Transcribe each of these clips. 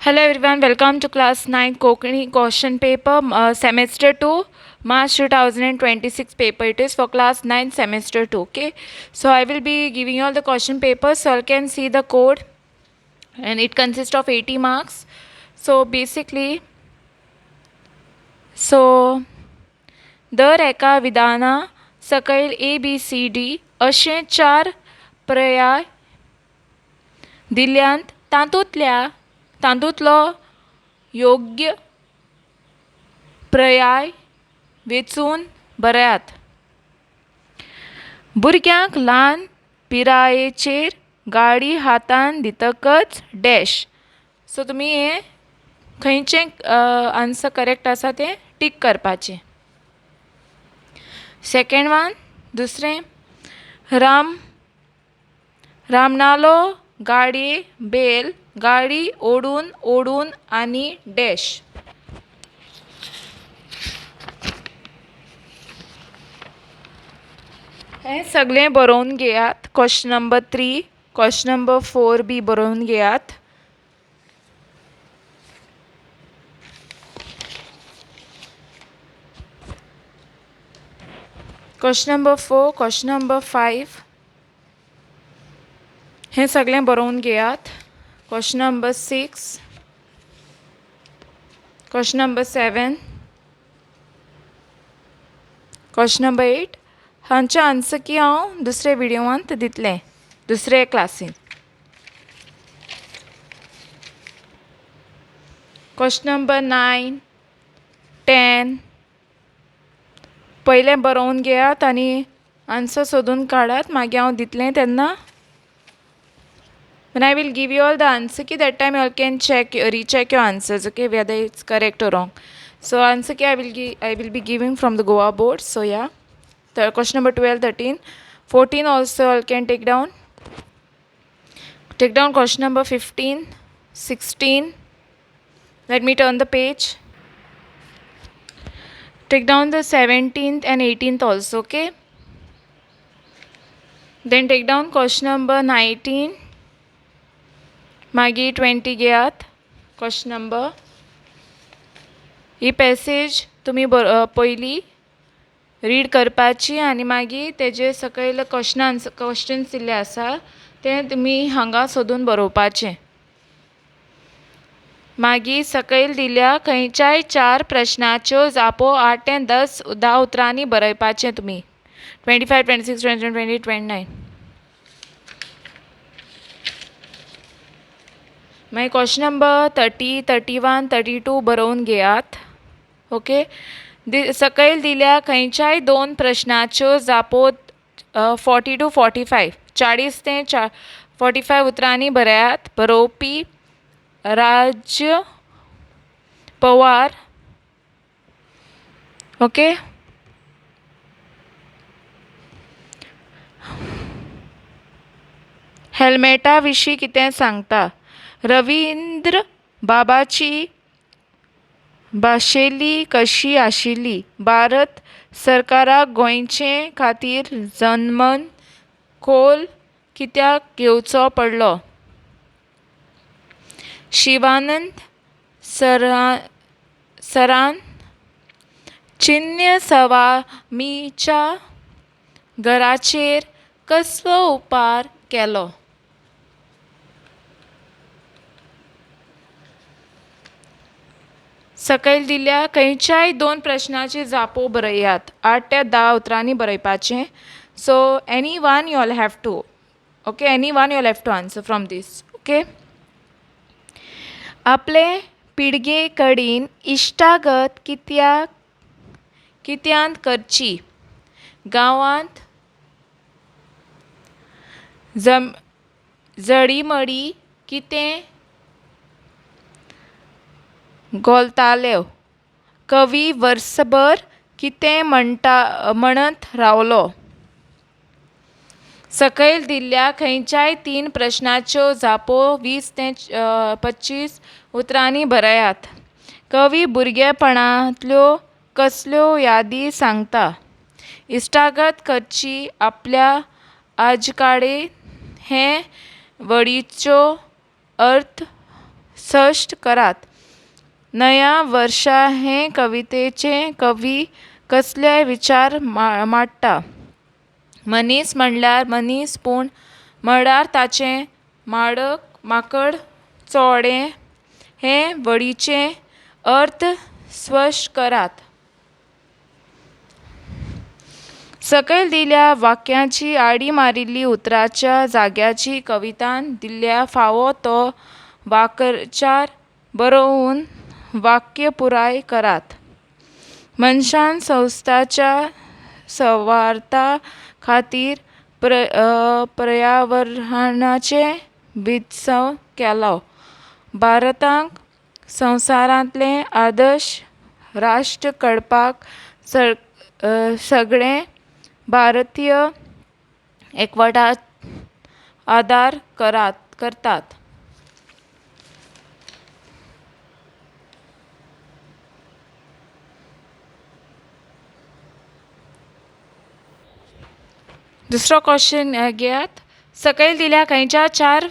Hello everyone, welcome to class 9 Konkani question paper semester 2 March 2026 paper. It is for class 9 semester 2. Okay, so I will be giving you all the question papers, so you can see the code, and it consists of 80 marks. So basically, दर एका विधाना सकयल ABCD अशे 4 पर्याय दिल्यांत तातूंतलो योग्य पर्याय वेचून बऱ्यात. भुरग्यांक ल्हान पिरायेचेर गाडी हातान दितकच डॅश. सो तुमी हे खंयचें आन्सर करेक्ट आसा तें टीक करपाचें. सेकेंड वन, दुसरें, रामनालो गाडये बेल गाडी ओडून ओडून आनी डॅश. हें सगळें बरोवन घेयात. क्वेश्चन नंबर 3, क्वेश्चन नंबर 4 बी बरोवन घेयात. क्वेश्चन नंबर 4, क्वेश्चन नंबर 5 हें सगळें बरोवन घेयात. Question number 6, question number 7, question number 8 हांचे आन्सर की हांव दुसरे विडियोवांत दितलें, दुसरे क्लासीन. क्वेश्चन नंबर 9, 10 पयलें बरोवन घेयात आनी आन्सर सोदून काडात. मागीर हांव दितलें तेन्ना when I will give you all the answer key, that time you all can recheck your answers, okay, whether it's correct or wrong. So answer key I will be giving from the Goa board. So yeah, the question number 12, 13, 14 also you all can take down question number 15, 16. Let me turn the page. Take down the 17th and 18th also, okay. Then take down question number 19. मागीर 20 घेयात. Question number, ही passage तुमी पयली read करपाची आनी मागीर तेजे सकयल questions दिल्ले आसा ते तुमी हांगा सोदून बरोवपाचें. मागीर सकयल दिल्ल्या खंयच्याय 4 प्रश्नाच्यो जापो 8 ते 10 उतरांनी बरयपाचें तुमी. 25, 26, 27, 28, 29. मागीर क्वेश्चन नंबर 30, 31, 32 बरोवन घेयात. ओके, सकयल दिल्या खंयच्याय 2 प्रश्नाच्यो जापो 40 to 45, 40 ते 45 उतरांनी बरयात. बरोवपी राज्य पवार. ओके, हेल्मेटा विशीं कितें सांगता. रवींद्र बाबाची भाशेली कशी आशिल्ली. भारत सरकाराक गोंयचे खातीर जन्मन खोल कित्याक घेवचो पडलो. शिवानंद सरान चिन्य स्वामीच्या घराचेर कसलो उपार केलो. सकयल दिल्ल्या खंयच्याय 2 प्रश्नाची जापो बरयात. 8 ते 10 उतरांनी बरयपाचें. So anyone you all have to, okay, anyone you all have to answer from this. Okay, आपले पिळगे कडेन इश्टागत कित्यांत करची. गांवांत जडीमडी कितें घोलताल्यो. कवी वर्सभर कितें म्हणत रावलो. सकयल दिल्ल्या खंयच्याय 3 प्रश्नाच्यो जापो 20 ते 25 उतरांनी बरयात. कवी भुरगेपणांतल्यो कसल्यो यादी सांगता. इश्टागत करची आपल्या आजकाडे हे वडीचो अर्थ स्पष्ट करात. नया वर्षा हे कवितेचे कवी कसले विचार मांडटा. मनीस म्हणल्यार मनीस, पूण म्हळ्यार ताचे माकड चोडे हे वडीचे अर्थ स्पश्ट करात. सकयल दिल्या वाक्याची आडी मारिल्ली उतराच्या जाग्याची कवितान दिल्ल्या फावो तो वाक्प्रचार बरोवन वाक्य पुराय करात. मनशान संस्थाच्या स्वार्था खातीर पर्यावरणाचे वित्सव केलो. भारताक संवसारांतले आदर्श राष्ट्र घडपाक सगळे भारतीय एकवटात आदार करतात. दुसरो क्वेश्चन घेयात. सकयल दिल्या खंयच्या 4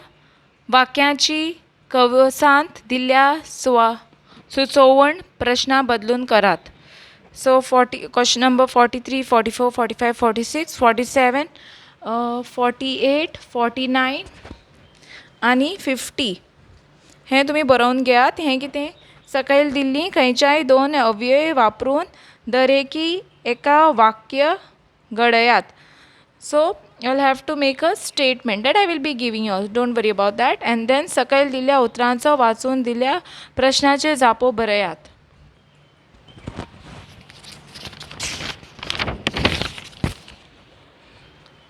वाक्यांची कवसांत दिल्ल्या सुचोवण प्रश्ना बदलून करात. सो क्वेश्चन नंबर 43, 44, 45, 46, 47, 48, 49 आनी 50 हें तुमी बरोवन घेयात. हें कितें, सकयल दिल्ली खंयच्याय 2 अव्यय वापरून दरेकी एका वाक्य घडयात. So you'll have to make a statement that I will be giving you. Don't worry about that. And then सकयल दिल्ल्या उतरांचो वाचून दिल्ल्या प्रश्नाचे जापो बरयात.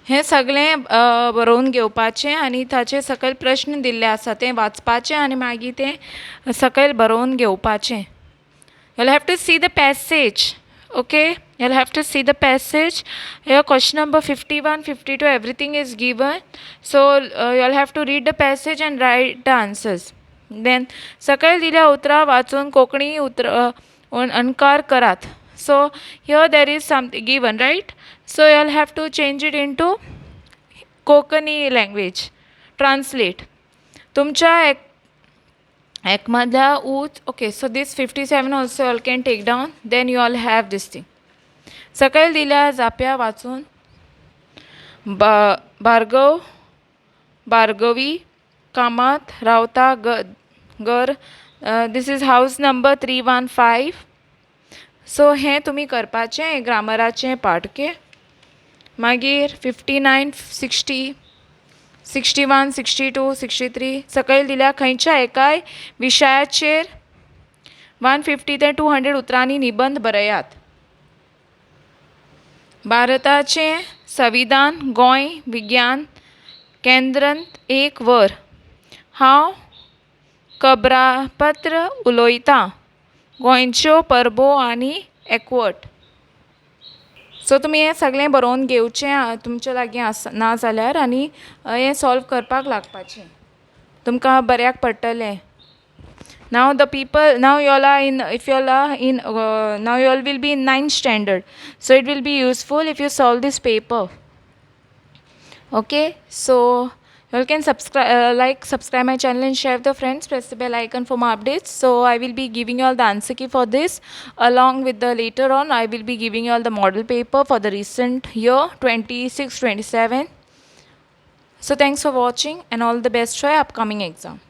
हे सगळें बरोवन घेवपाचें आनी ताचे सकयल प्रश्न दिल्ले आसा ते वाचपाचें आनी मागीर तें सकयल बरोवन घेवपाचें. You'll have to see the passage. Okay, you'll have to see the passage. Here question number 51, 52, everything is given. So you'll have to read the passage and write the answers. Then सकयल दिल्या उतरां वाचून कोंकणी अणकार करात. So here there is something given, right? So you'll have to change it into Konkani language. Translate. तुमच्या एकमधल्या okay, so this 57 also you can take down. Then you all have this thing. सकयल दिल्या जाप्या वाचून भार्गवी कामात रावता घर. This is house number 315. So हें तुमी करपाचें ग्रामराचें पार्ट. ओके. मागीर 59, 60, 61, 62, 63 सकयल दिल्या खंयच्या एकाय विशयाचेर 150 ते 200 उतरांनी निबंध बरयात. भारताचें संविधान गोंय विज्ञान केंद्रांत 1 वर. हांव खबरापत्र उलोयतां गोंयच्यो परबो आनी एकवट. सो तुमी हें सगळें बरोवन घेवचें तुमच्या लागीं ना जाल्यार आनी हें सॉल्व करपाक लागपाचें. तुमकां बऱ्याक पडटलें. Now the people, now you all are in, if you all are in, now you all will be in 9th standard. So it will be useful if you solve this paper. Okay, so you all can subscribe, subscribe my channel and share with your friends. Press the bell icon for more updates. So I will be giving you all the answer key for this, along with the later on I will be giving you all the model paper for the recent year 26-27. So thanks for watching and all the best for your upcoming exam.